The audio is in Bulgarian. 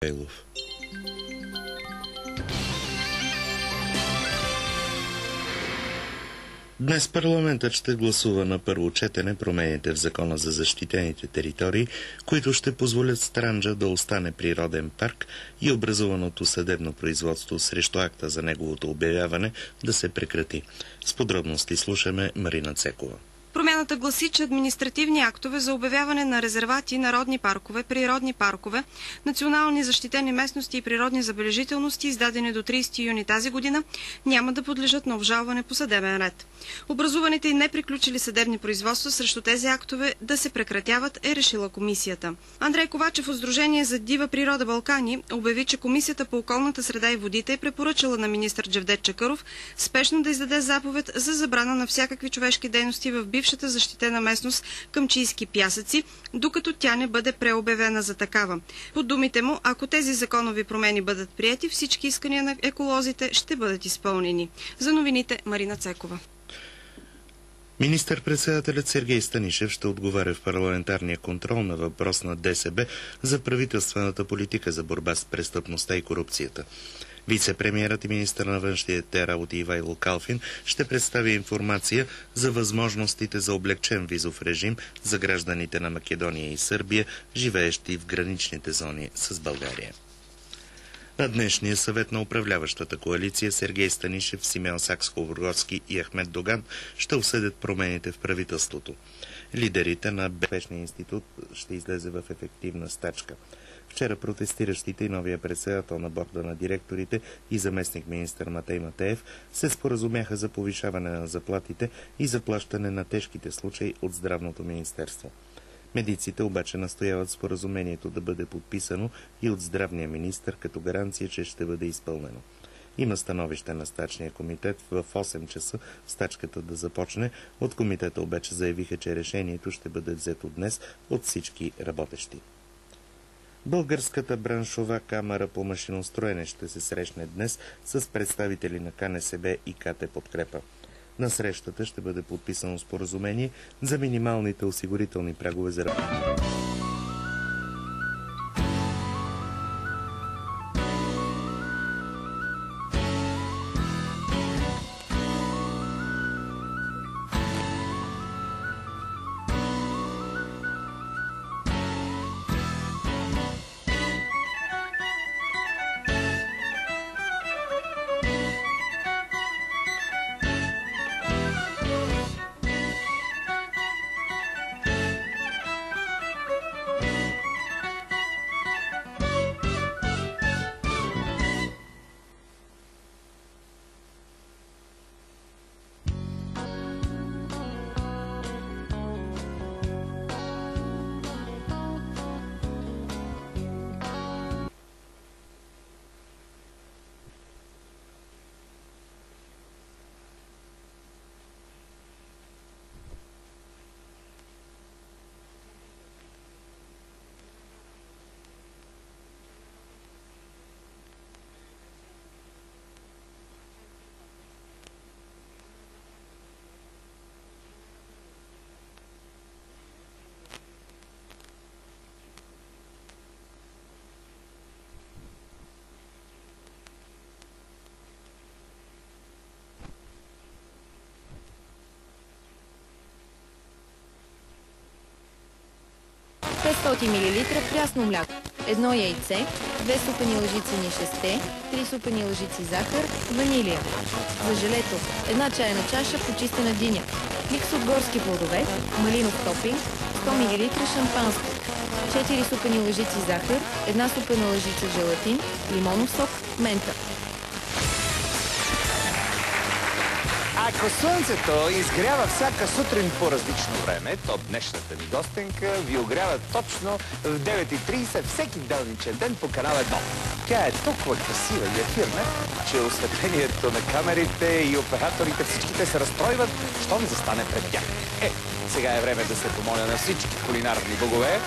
Михайлов. Днес парламентът ще гласува на първо четене промените в Закона за защитените територии, които ще позволят Странджа да остане природен парк и образуваното съдебно производство срещу акта за неговото обявяване да се прекрати. С подробности слушаме Марина Цекова. Промяната гласи, че административни актове за обявяване на резервати, народни паркове, природни паркове, национални защитени местности и природни забележителности, издадени до 30 юни тази година, няма да подлежат на обжалване по съдебен ред. Образуваните и неприключили съдебни производства срещу тези актове да се прекратяват е решила комисията. Андрей Ковачев от Сдружение за дива природа Балкани обяви, че Комисията по околната среда и водите е препоръчала на министър Джевдет Чакъров спешно да издаде заповед за забрана на всякакви човешки дейности в бившата защитена местност Камчийски пясъци, докато тя не бъде преобявена за такава. По думите му, ако тези законови промени бъдат приети, всички искания на еколозите ще бъдат изпълнени. За новините Марина Цекова. Министър-председателят Сергей Станишев ще отговаря в парламентарния контрол на въпрос на ДСБ за правителствената политика за борба с престъпността и корупцията. Вице-премиерът и министър на външните работи Ивайло Калфин ще представи информация за възможностите за облекчен визов режим за гражданите на Македония и Сърбия, живеещи в граничните зони с България. На днешния съвет на управляващата коалиция Сергей Станишев, Симеон Сакскобургготски и Ахмед Доган ще обсъдят промените в правителството. Лидерите на Безпечния институт ще излезе в ефективна стачка. Вчера протестиращите и новия председател на борда на директорите и заместник-министър Матей Матеев се споразумяха за повишаване на заплатите и заплащане на тежките случаи от Здравното министерство. Медиците обаче настояват споразумението да бъде подписано и от здравния министър като гаранция, че ще бъде изпълнено. Има становище на стачния комитет в 8 часа стачката да започне. От комитета обаче заявиха, че решението ще бъде взето днес от всички работещи. Българската браншова камара по машиностроене ще се срещне днес с представители на КНСБ и КТ Подкрепа. На срещата ще бъде подписано споразумение за минималните осигурителни прагове за работа. мл прясно мляко, 1 яйце, 2 супени лъжици нишесте, 3 супени лъжици захар, ванилия. За желето 1 чайна чаша почистена диня, микс от горски плодове, малинов топинг, 100 мл шампанско, 4 супени лъжици захар, 1 супена лъжица желатин, лимонов сок, мента. Ако слънцето изгрява всяка сутрин по различно време, то днешната ни гостенка ви огрява точно в 9:30 всеки делничен ден по канал 1. Тя е толкова красива и ефирна, че осветлението на камерите и операторите всичките се разстройват, щом застане пред тях. Сега е време да се помоля на всички кулинарни богове